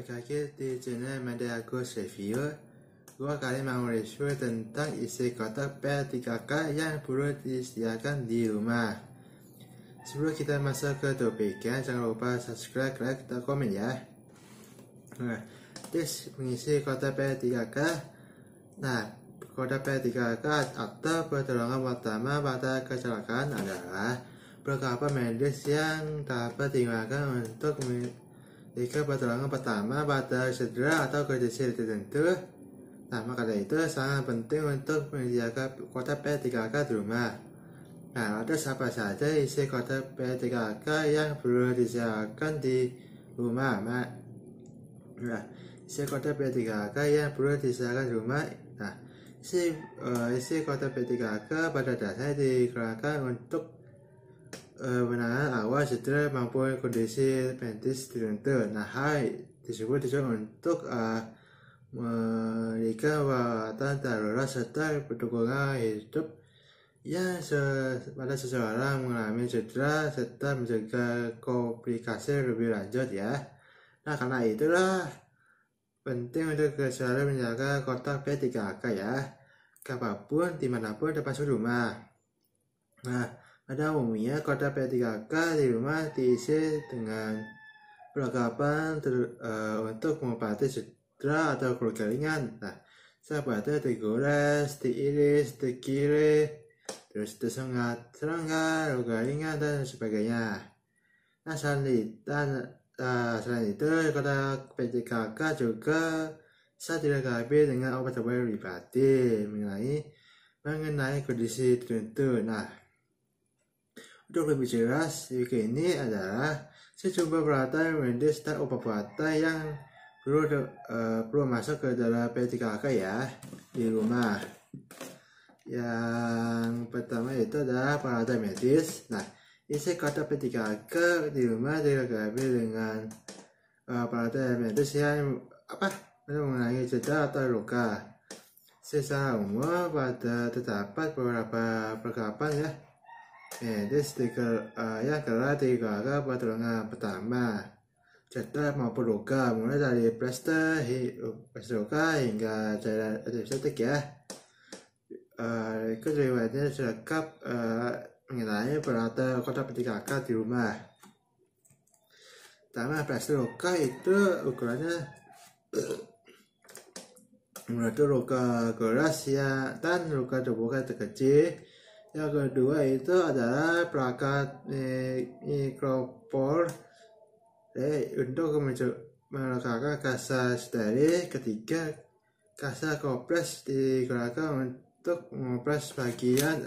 balik lagi di channel Media Agus Review. Gua kali mau review tentang isi kotak P3K yang perlu disediakan di rumah. Sebelum kita masuk ke topiknya, jangan lupa subscribe, like, dan komen ya. Nah, tes mengisi kotak P3K. Nah, kotak P3K atau pertolongan pertama pada kecelakaan adalah beberapa medis yang dapat digunakan untuk jika pertolongan pertama pada cedera atau kondisi tertentu. Nah, maka dari itu sangat penting untuk menyediakan kotak P3K di rumah. Nah, ada siapa saja isi kotak P3K yang perlu disediakan di rumah? Nah, isi kotak P3K yang perlu disediakan di rumah. Nah, isi kotak P3K pada dasarnya digunakan untuk penanganan awal cedera maupun kondisi medis tertentu. Nah, hal tersebut untuk memberikan perawatan darurat serta dukungan hidup yang pada seseorang mengalami cedera serta mencegah komplikasi lebih lanjut ya. Nah, karena itulah penting untuk selalu menjaga kotak P3K ya, kapanpun dimanapun termasuk rumah. Nah, pada umumnya kotak P3K di rumah diisi dengan perlengkapan untuk mengobati cedera atau keluarga ringan. Nah, seperti digores, diiris, dikiris, terus disengat, serangga, luka ringan dan sebagainya. Nah, selain itu kotak P3K juga bisa dilengkapi dengan obat-obatan pribadi mengenai kondisi tertentu. Nah, untuk lebih jelas, video ini adalah sejumlah peralatan medis dan obat-obatan yang perlu masuk ke dalam P3K ya di rumah. Yang pertama itu adalah peralatan medis. Nah, isi kotak P3K di rumah dilengkapi dengan peralatan medis yang mengenai cedera atau luka. Secara umum terdapat beberapa perlengkapan ya medis yang telah digunakan pertolongan pertama cedera maupun luka, mulai dari plester luka hingga cairan antiseptik ya. Ikut riwayatnya selengkap mengenai peralatan kotak P3K di rumah. Pertama, plester luka itu ukurannya menurut luka keras ya, dan luka terbuka terkecil. Yang kedua itu adalah plakat mikropor untuk meletakkan kasa steril. Ketiga, kasa kompres digunakan untuk mengopres bagian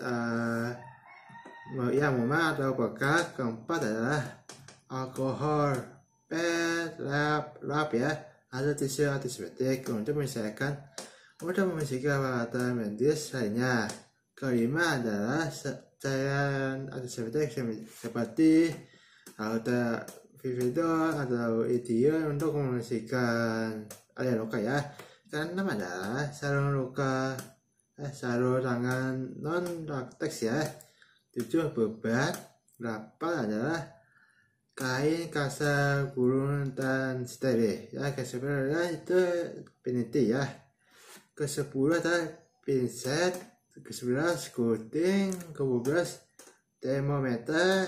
yang memar atau bekas. Keempat adalah alkohol, lap ya, atau tisu antiseptik untuk membersihkan peralatan medis lainnya. Kelima adalah cairan antiseptik seperti Vividol atau Idiol untuk membersihkan area luka ya. Keenam adalah sarung tangan non latex ya. 7 beban. 8 adalah kain kasa gurun dan steril ya. Ke-10 itu peniti ya. Ke-10 adalah pinset. Ke-11 gunting, ke-12 termometer,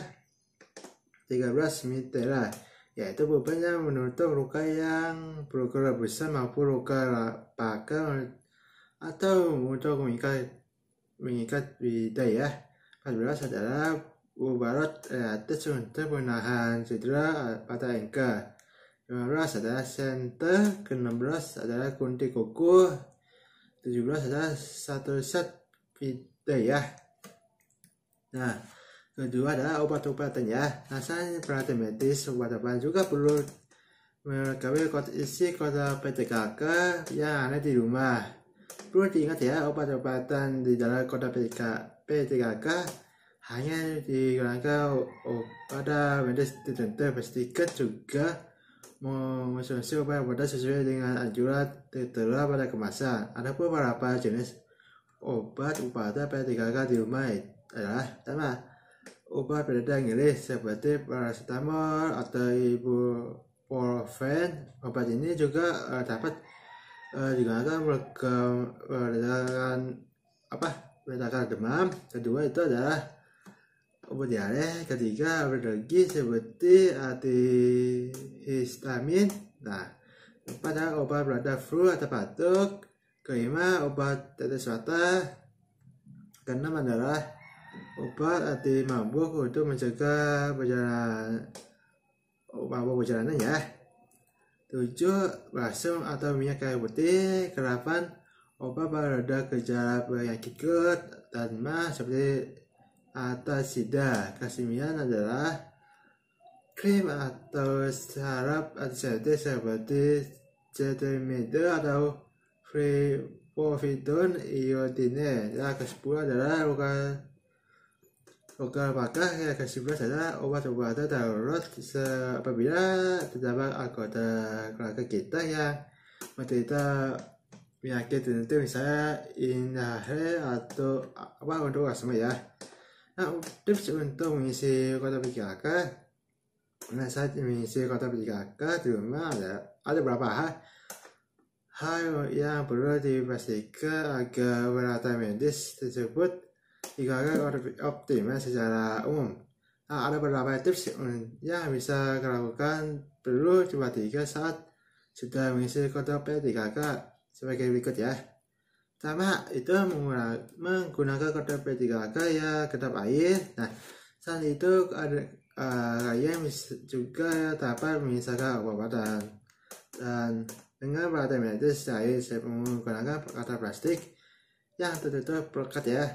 13 mitera, yaitu beban yang menutup luka yang berukuran besar maupun luka bakar atau untuk mengikat bidai ya. 14 adalah ubarot relatif untuk menahan cedera pada engkel. 15 adalah senter. Ke-16 adalah gunting kuku. 17 adalah satu set bidai ya. Nah, kedua adalah obat-obatan ya. Nah, selain peralatan medis, obat-obatan juga perlu melengkapi isi kotak P3K yang ada di rumah. Perlu diingat ya, obat-obatan di dalam kotak P3K hanya digunakan pada medis tertentu. Pastikan juga mengonsumsi obat-obatan sesuai dengan anjuran tertera pada kemasan. Ada beberapa jenis obat-obatan P3K di rumah adalah pertama, obat peredam nyeri seperti paracetamol atau ibuprofen. Obat ini juga dapat digunakan meredakan demam. Kedua itu adalah obat diare. Ketiga obat alergi seperti antihistamin. Nah, keempat adalah obat pereda flu atau batuk. Kelima obat tetes mata. Keenam adalah obat anti mabuk untuk mencegah perjalanan ya. 7 balsam atau minyak kayu putih. 8 obat pereda gejala penyakit kulit dan mah seperti atasida. Ke-9 adalah krim atau sarap antiseptik seperti cetrimide atau povidone iodine. Ya, ke-10 adalah luka bakar. Ya, ke-11 adalah obat-obatan darurat apabila terdapat anggota keluarga kita yang menderita penyakit tertentu, misalnya inhale atau untuk asma ya. Nah, tips untuk mengisi kotak PJKK. Nah, saat mengisi kotak PJKK di rumah ada beberapa hal yang perlu dipastikan agar peralatan medis tersebut digunakan optimal secara umum. Nah, ada beberapa tips yang bisa dilakukan perlu diperhatikan saat sudah mengisi kotak PJKK sebagai berikut ya. Pertama itu menggunakan kotak PJKK ya kedap air. Nah, saat itu kalian juga dapat memisahkan obat-obatan dan dengan peralatan medis air menggunakan kotak plastik yang tertutup pekat ya.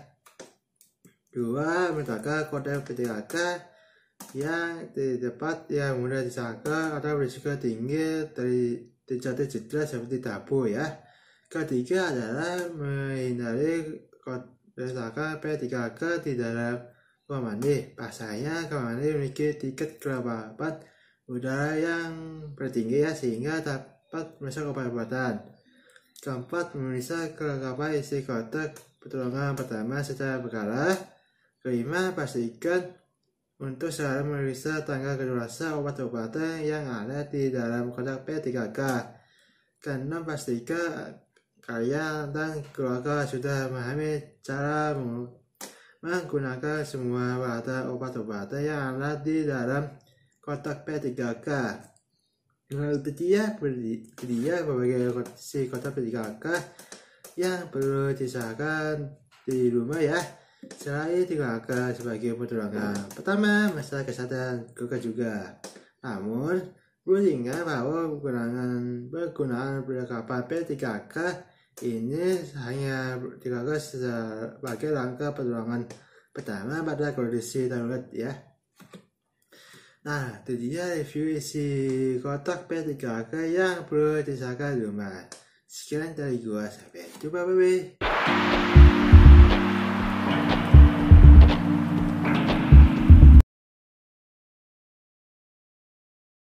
2. Meletakkan kotak PJKK yang di tempat yang mudah disangka atau berisiko tinggi dari terjadi cedera seperti tabu ya. Ketiga adalah menghindari meletakkan PJKK di dalam kamar mandi. Pasalnya kamar mandi memiliki tingkat kelembapan udara yang bertinggi ya, sehingga dapat merusak obat-obatan. Keempat, memeriksa kelengkapan isi kotak pertolongan pertama secara berkala. Kelima, pastikan untuk selalu memeriksa tanggal kedaluarsa obat-obatan yang ada di dalam kotak PJKK. Keenam, pastikan kalian dan keluarga sudah memahami cara menggunakan semua peralatan obat-obatan yang ada di dalam kotak PJKK. Ketiga, berbagai si kotak PJKK yang perlu disahkan di rumah ya, selain digunakan sebagai pertolongan pertama masalah kesehatan keluarga juga. Namun perlu diingat bahwa penggunaan perlengkapan PJKK ini hanya dilakukan sebagai langkah pertolongan pertama pada kondisi darurat ya. Nah, itu dia review isi kotak PJKK yang perlu disahkan di rumah. Sekian dari gua, sampai jumpa, bye.